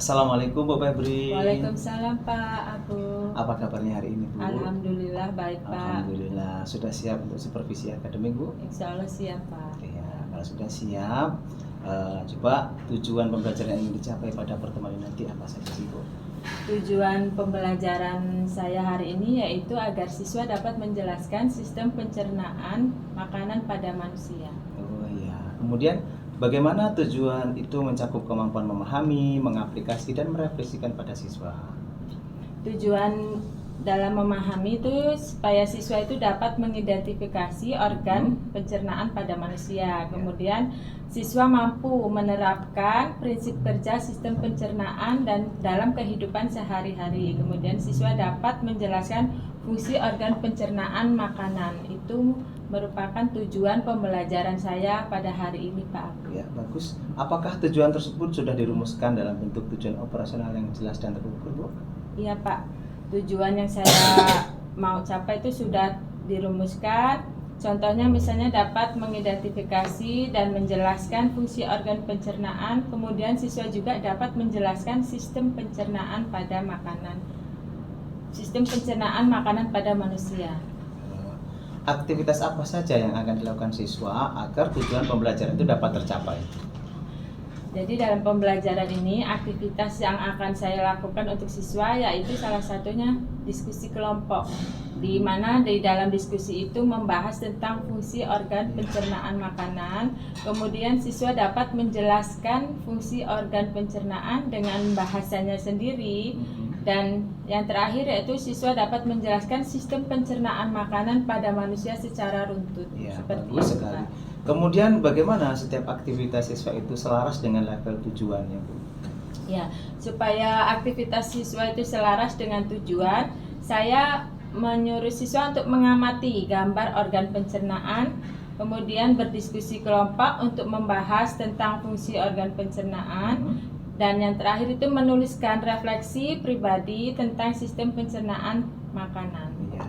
Assalamualaikum Bu Febri. Waalaikumsalam Pak Abu. Apa kabarnya hari ini Bu? Alhamdulillah baik Pak. Alhamdulillah. Sudah siap untuk supervisi akademik Bu? Insya Allah siap Pak. Ya, kalau sudah siap, coba tujuan pembelajaran yang ingin dicapai pada pertemuan ini nanti apa saja sih Bu? Tujuan pembelajaran saya hari ini yaitu agar siswa dapat menjelaskan sistem pencernaan makanan pada manusia. Oh ya. Kemudian bagaimana tujuan itu mencakup kemampuan memahami, mengaplikasi dan merefleksikan pada siswa? Tujuan dalam memahami itu supaya siswa itu dapat mengidentifikasi organ pencernaan pada manusia. Kemudian siswa mampu menerapkan prinsip kerja sistem pencernaan dan dalam kehidupan sehari-hari. Kemudian siswa dapat menjelaskan fungsi organ pencernaan makanan. Itu merupakan tujuan pembelajaran saya pada hari ini Pak. Ya, bagus. Apakah tujuan tersebut sudah dirumuskan dalam bentuk tujuan operasional yang jelas dan terukur Bu? Iya Pak, tujuan yang saya mau capai itu sudah dirumuskan. Contohnya misalnya dapat mengidentifikasi dan menjelaskan fungsi organ pencernaan. Kemudian siswa juga dapat menjelaskan sistem pencernaan pada makanan. Sistem pencernaan makanan pada manusia. Aktivitas apa saja yang akan dilakukan siswa agar tujuan pembelajaran itu dapat tercapai? Jadi dalam pembelajaran ini aktivitas yang akan saya lakukan untuk siswa yaitu salah satunya diskusi kelompok, di mana di dalam diskusi itu membahas tentang fungsi organ pencernaan makanan. Kemudian siswa dapat menjelaskan fungsi organ pencernaan dengan bahasanya sendiri. Dan yang terakhir yaitu siswa dapat menjelaskan sistem pencernaan makanan pada manusia secara runtut. Ya, seperti bagus itu, sekali. Pak. Kemudian bagaimana setiap aktivitas siswa itu selaras dengan level tujuannya Bu? Ya, supaya aktivitas siswa itu selaras dengan tujuan, saya menyuruh siswa untuk mengamati gambar organ pencernaan, kemudian berdiskusi kelompok untuk membahas tentang fungsi organ pencernaan, dan yang terakhir itu menuliskan refleksi pribadi tentang sistem pencernaan makanan. Ya.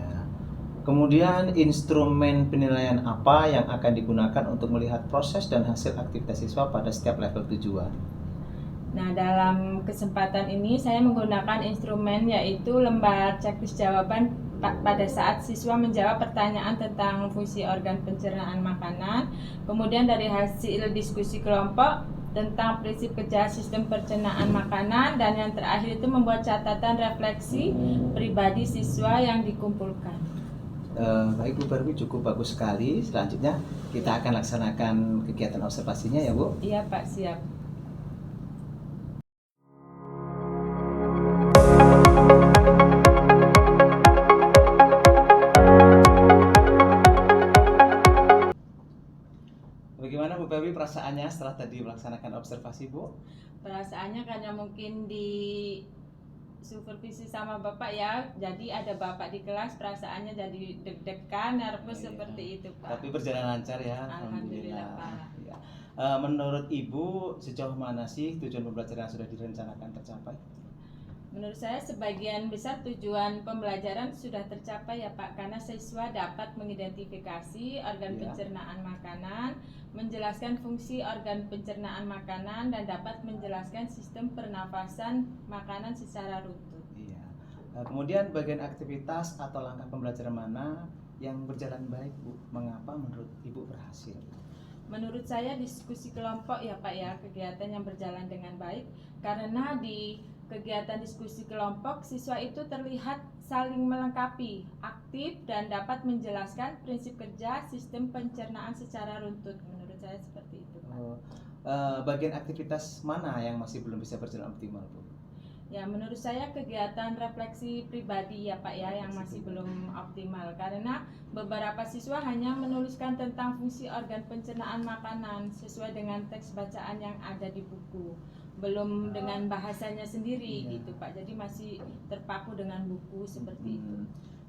Kemudian instrumen penilaian apa yang akan digunakan untuk melihat proses dan hasil aktivitas siswa pada setiap level tujuan? Nah, dalam kesempatan ini saya menggunakan instrumen yaitu lembar checklist jawaban pada saat siswa menjawab pertanyaan tentang fungsi organ pencernaan makanan. Kemudian dari hasil diskusi kelompok tentang prinsip kerja sistem pencernaan makanan, dan yang terakhir itu membuat catatan refleksi pribadi siswa yang dikumpulkan. Baik Bu Febri, cukup bagus sekali. Selanjutnya kita akan laksanakan kegiatan observasinya ya Bu. Iya Pak, siap. Bagaimana Bu Febri perasaannya setelah tadi melaksanakan observasi Bu? Perasaannya karena mungkin di supervisi sama Bapak ya, jadi ada Bapak di kelas, perasaannya jadi deg-degan, nervous seperti itu Pak. Tapi berjalan lancar ya, Alhamdulillah, Pak. Ya. Menurut Ibu sejauh mana sih tujuan pembelajaran yang sudah direncanakan tercapai? Menurut saya sebagian besar tujuan pembelajaran sudah tercapai ya Pak, karena siswa dapat mengidentifikasi organ pencernaan makanan, menjelaskan fungsi organ pencernaan makanan, dan dapat menjelaskan sistem pernafasan makanan secara runtut. Iya. Kemudian bagian aktivitas atau langkah pembelajaran mana yang berjalan baik Bu? Mengapa menurut Ibu berhasil? Menurut saya diskusi kelompok ya Pak ya, kegiatan yang berjalan dengan baik, karena di kegiatan diskusi kelompok siswa itu terlihat saling melengkapi, aktif, dan dapat menjelaskan prinsip kerja sistem pencernaan secara runtut. Menurut saya seperti itu Pak. Bagian aktivitas mana yang masih belum bisa berjalan optimal Bu? Ya, menurut saya kegiatan refleksi pribadi ya Pak ya yang masih belum optimal, karena beberapa siswa hanya menuliskan tentang fungsi organ pencernaan makanan sesuai dengan teks bacaan yang ada di buku, belum dengan bahasanya sendiri gitu Pak. Jadi masih terpaku dengan buku seperti itu.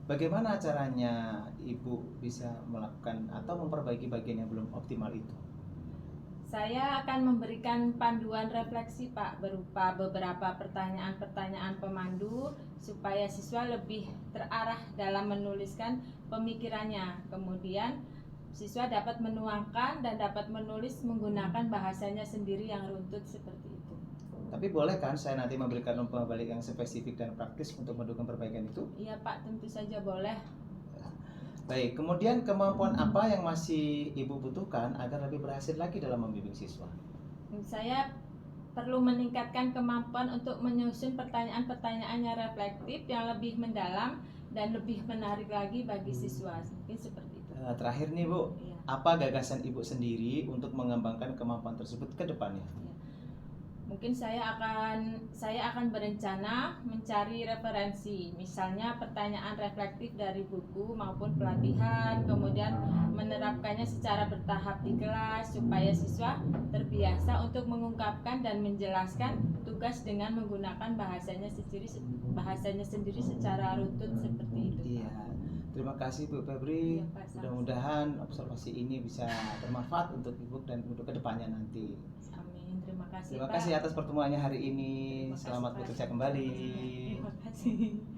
Bagaimana caranya Ibu bisa melakukan atau memperbaiki bagian yang belum optimal itu? Saya akan memberikan panduan refleksi Pak, berupa beberapa pertanyaan-pertanyaan pemandu supaya siswa lebih terarah dalam menuliskan pemikirannya. Kemudian siswa dapat menuangkan dan dapat menulis menggunakan bahasanya sendiri yang runtut seperti itu. Tapi boleh kan saya nanti memberikan umpan balik yang spesifik dan praktis untuk mendukung perbaikan itu? Iya Pak, tentu saja boleh. Baik, kemudian kemampuan apa yang masih Ibu butuhkan agar lebih berhasil lagi dalam membimbing siswa? Saya perlu meningkatkan kemampuan untuk menyusun pertanyaan-pertanyaan yang reflektif, yang lebih mendalam dan lebih menarik lagi bagi siswa. Mungkin seperti itu. Terakhir nih Bu, Iya. apa gagasan Ibu sendiri untuk mengembangkan kemampuan tersebut ke depannya? Mungkin saya akan berencana mencari referensi, misalnya pertanyaan reflektif dari buku maupun pelatihan, kemudian menerapkannya secara bertahap di kelas supaya siswa terbiasa untuk mengungkapkan dan menjelaskan tugas dengan menggunakan bahasanya sendiri secara runtut seperti itu. Iya. Terima kasih Bu Febri. Iya, Pak, sama-sama. Mudah-mudahan observasi ini bisa bermanfaat untuk Ibu dan untuk kedepannya nanti. Amin. Terima kasih Terima Pak. kasih atas pertemuannya hari ini. Terima kasih, Selamat Pak. bekerja kembali. Terima kasih.